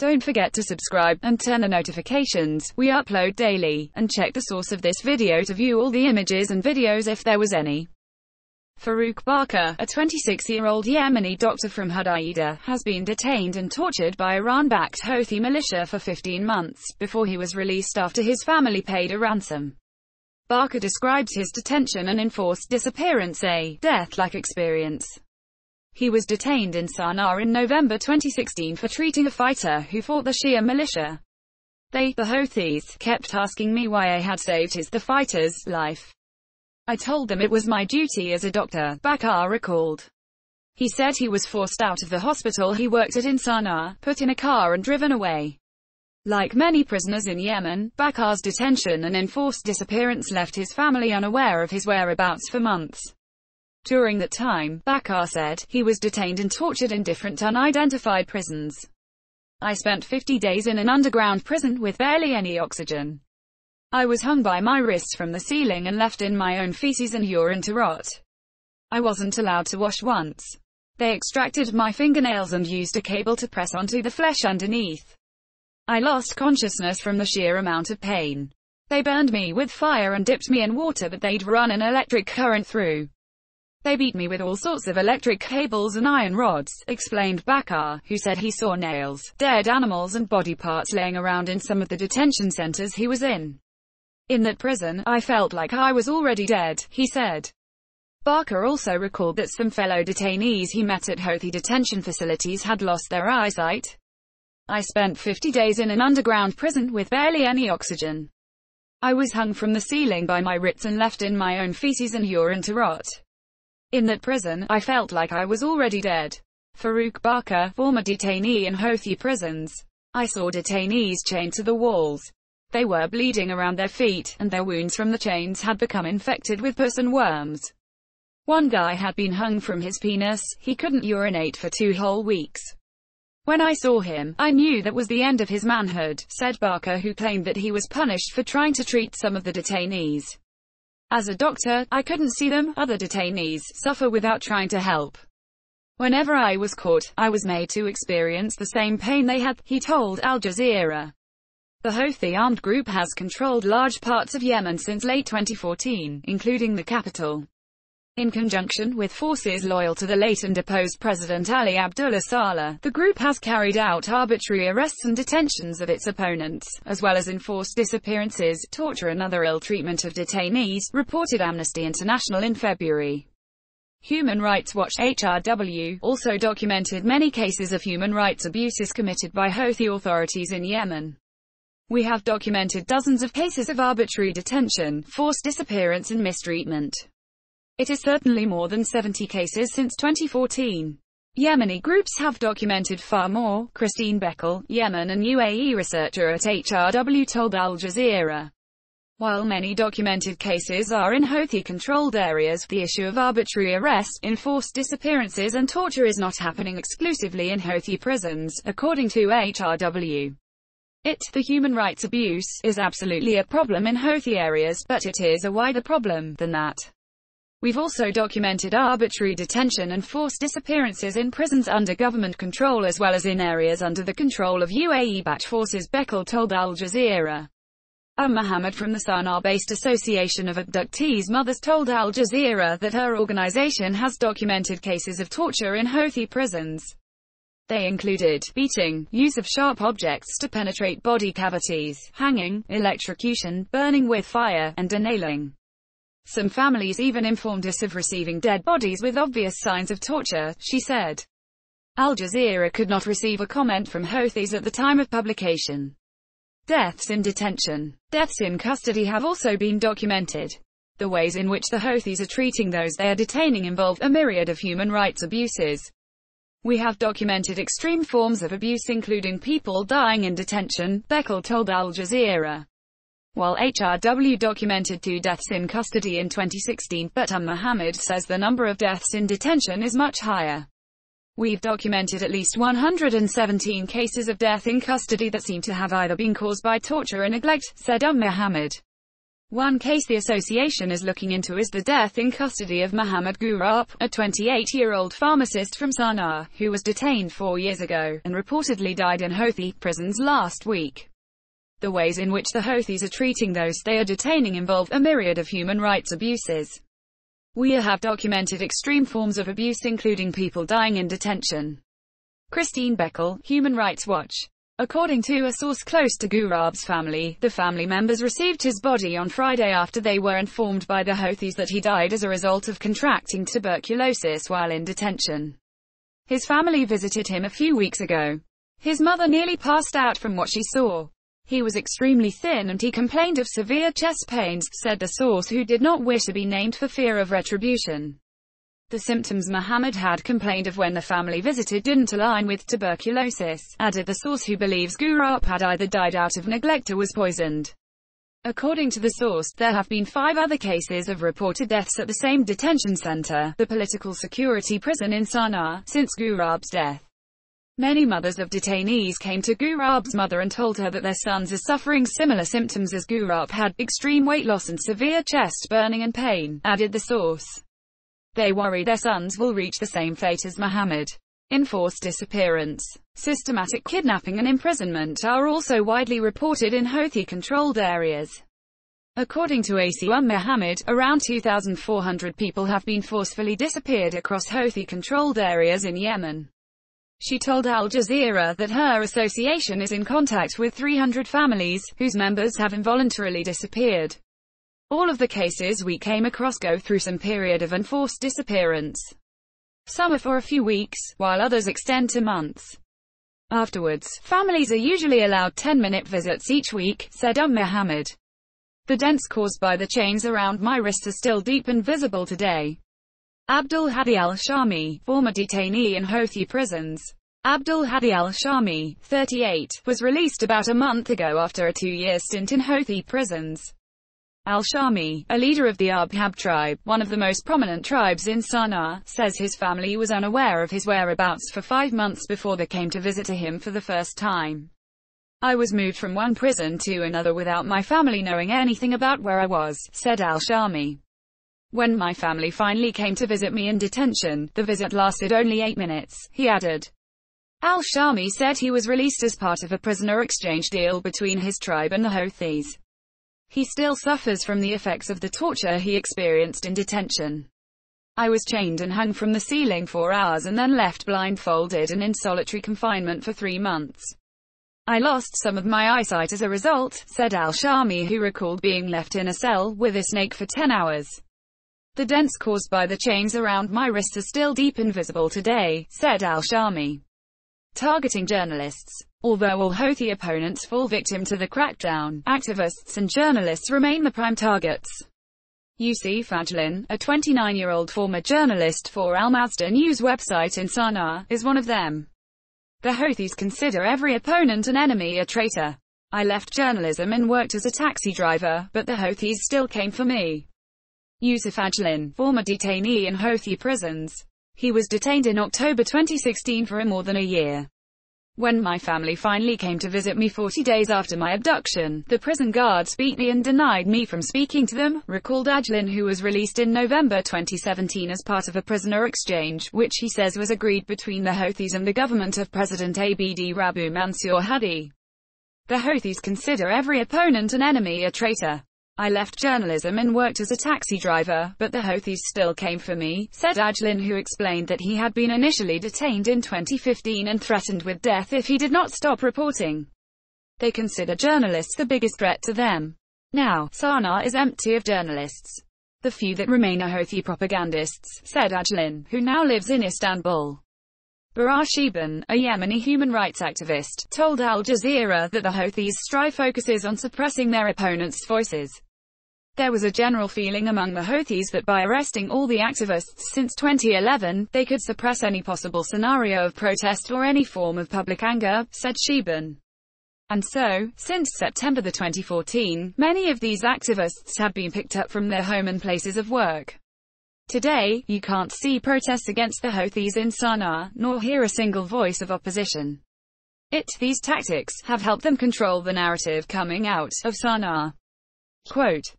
Don't forget to subscribe, and turn the notifications. We upload daily. And check the source of this video to view all the images and videos if there was any. Farouk Barker, a 26-year-old Yemeni doctor from Houthi, has been detained and tortured by Iran-backed Houthi militia for 15 months, before he was released after his family paid a ransom. Barker describes his detention and enforced disappearance a death-like experience. He was detained in Sana'a in November 2016 for treating a fighter who fought the Shia militia. They, the Houthis, kept asking me why I had saved the fighter's life. I told them it was my duty as a doctor, Barker recalled. He said he was forced out of the hospital he worked at in Sana'a, put in a car and driven away. Like many prisoners in Yemen, Barker's detention and enforced disappearance left his family unaware of his whereabouts for months. During that time, Barker said, he was detained and tortured in different unidentified prisons. I spent 50 days in an underground prison with barely any oxygen. I was hung by my wrists from the ceiling and left in my own feces and urine to rot. I wasn't allowed to wash once. They extracted my fingernails and used a cable to press onto the flesh underneath. I lost consciousness from the sheer amount of pain. They burned me with fire and dipped me in water that they'd run an electric current through. They beat me with all sorts of electric cables and iron rods, explained Barker, who said he saw nails, dead animals and body parts laying around in some of the detention centers he was in. In that prison, I felt like I was already dead, he said. Barker also recalled that some fellow detainees he met at Houthi detention facilities had lost their eyesight. I spent 50 days in an underground prison with barely any oxygen. I was hung from the ceiling by my wrists and left in my own feces and urine to rot. In that prison, I felt like I was already dead. Farouk Barker, former detainee in Houthi prisons. I saw detainees chained to the walls. They were bleeding around their feet, and their wounds from the chains had become infected with pus and worms. One guy had been hung from his penis. He couldn't urinate for 2 whole weeks. When I saw him, I knew that was the end of his manhood, said Barker, who claimed that he was punished for trying to treat some of the detainees. As a doctor, I couldn't see them, other detainees, suffer without trying to help. Whenever I was caught, I was made to experience the same pain they had, he told Al Jazeera. The Houthi armed group has controlled large parts of Yemen since late 2014, including the capital. In conjunction with forces loyal to the late and deposed President Ali Abdullah Saleh, the group has carried out arbitrary arrests and detentions of its opponents, as well as enforced disappearances, torture and other ill treatment of detainees, reported Amnesty International in February. Human Rights Watch (HRW) also documented many cases of human rights abuses committed by Houthi authorities in Yemen. We have documented dozens of cases of arbitrary detention, forced disappearance and mistreatment. It is certainly more than 70 cases since 2014. Yemeni groups have documented far more, Christine Beckel, Yemen and UAE researcher at HRW told Al Jazeera. While many documented cases are in Houthi-controlled areas, the issue of arbitrary arrest, enforced disappearances and torture is not happening exclusively in Houthi prisons, according to HRW. The human rights abuse, is absolutely a problem in Houthi areas, but it is a wider problem than that. We've also documented arbitrary detention and forced disappearances in prisons under government control as well as in areas under the control of UAE-backed forces, Beckel told Al Jazeera. Mohammed from the Sana'a-based Association of Abductees Mothers told Al Jazeera that her organization has documented cases of torture in Houthi prisons. They included beating, use of sharp objects to penetrate body cavities, hanging, electrocution, burning with fire, and denailing. Some families even informed us of receiving dead bodies with obvious signs of torture, she said. Al Jazeera could not receive a comment from Houthis at the time of publication. Deaths in detention. Deaths in custody have also been documented. The ways in which the Houthis are treating those they are detaining involve a myriad of human rights abuses. We have documented extreme forms of abuse including people dying in detention, Beckel told Al Jazeera. While HRW documented 2 deaths in custody in 2016, but Mohammed says the number of deaths in detention is much higher. We've documented at least 117 cases of death in custody that seem to have either been caused by torture or neglect, said Mohammed. One case the association is looking into is the death in custody of Mohammed Ghurab, a 28-year-old pharmacist from Sana'a, who was detained 4 years ago, and reportedly died in Houthi prisons last week. The ways in which the Houthis are treating those they are detaining involve a myriad of human rights abuses. We have documented extreme forms of abuse including people dying in detention. Christine Beckel, Human Rights Watch. According to a source close to Ghurab's family, the family members received his body on Friday after they were informed by the Houthis that he died as a result of contracting tuberculosis while in detention. His family visited him a few weeks ago. His mother nearly passed out from what she saw. He was extremely thin and he complained of severe chest pains, said the source who did not wish to be named for fear of retribution. The symptoms Mohammed had complained of when the family visited didn't align with tuberculosis, added the source who believes Ghurab had either died out of neglect or was poisoned. According to the source, there have been 5 other cases of reported deaths at the same detention center, the political security prison in Sana'a, since Ghurab's death. Many mothers of detainees came to Ghurab's mother and told her that their sons are suffering similar symptoms as Ghurab had, extreme weight loss and severe chest burning and pain, added the source. They worry their sons will reach the same fate as Mohammed. Enforced disappearance, systematic kidnapping and imprisonment are also widely reported in Houthi-controlled areas. According to AC Mohammed, around 2,400 people have been forcefully disappeared across Houthi-controlled areas in Yemen. She told Al Jazeera that her association is in contact with 300 families, whose members have involuntarily disappeared. All of the cases we came across go through some period of enforced disappearance. Some are for a few weeks, while others extend to months. Afterwards, families are usually allowed 10-minute visits each week, said Mohammed. The dents caused by the chains around my wrists are still deep and visible today. Abdul Hadi al-Shami, former detainee in Houthi prisons. Abdul Hadi al-Shami, 38, was released about a month ago after a 2-year stint in Houthi prisons. Al-Shami, a leader of the Abhab tribe, one of the most prominent tribes in Sana'a, says his family was unaware of his whereabouts for 5 months before they came to visit him for the first time. I was moved from one prison to another without my family knowing anything about where I was, said Al-Shami. When my family finally came to visit me in detention, the visit lasted only 8 minutes, he added. Al-Shami said he was released as part of a prisoner exchange deal between his tribe and the Houthis. He still suffers from the effects of the torture he experienced in detention. I was chained and hung from the ceiling 4 hours and then left blindfolded and in solitary confinement for 3 months. I lost some of my eyesight as a result, said Al-Shami, who recalled being left in a cell with a snake for 10 hours. The dents caused by the chains around my wrists are still deep and visible today, said Al-Shami. Targeting journalists. Although all Houthi opponents fall victim to the crackdown, activists and journalists remain the prime targets. Yusuf Ajlan, a 29-year-old former journalist for Al Mazda news website in Sana'a, is one of them. The Houthis consider every opponent an enemy, a traitor. I left journalism and worked as a taxi driver, but the Houthis still came for me. Yusuf Ajlan, former detainee in Houthi prisons. He was detained in October 2016 for more than a year. When my family finally came to visit me 40 days after my abduction, the prison guards beat me and denied me from speaking to them, recalled Ajlan, who was released in November 2017 as part of a prisoner exchange, which he says was agreed between the Houthis and the government of President Abd Rabbu Mansour Hadi. The Houthis consider every opponent an enemy, a traitor. I left journalism and worked as a taxi driver, but the Houthis still came for me, said Ajlan, who explained that he had been initially detained in 2015 and threatened with death if he did not stop reporting. They consider journalists the biggest threat to them. Now, Sana'a is empty of journalists. The few that remain are Houthi propagandists, said Ajlan, who now lives in Istanbul. Barar Shiban, a Yemeni human rights activist, told Al Jazeera that the Houthis' strive focuses on suppressing their opponents' voices. There was a general feeling among the Houthis that by arresting all the activists since 2011, they could suppress any possible scenario of protest or any form of public anger, said Shiban. And so, since September 2014, many of these activists have been picked up from their home and places of work. Today, you can't see protests against the Houthis in Sana'a, nor hear a single voice of opposition. These tactics have helped them control the narrative coming out of Sana'a. Quote,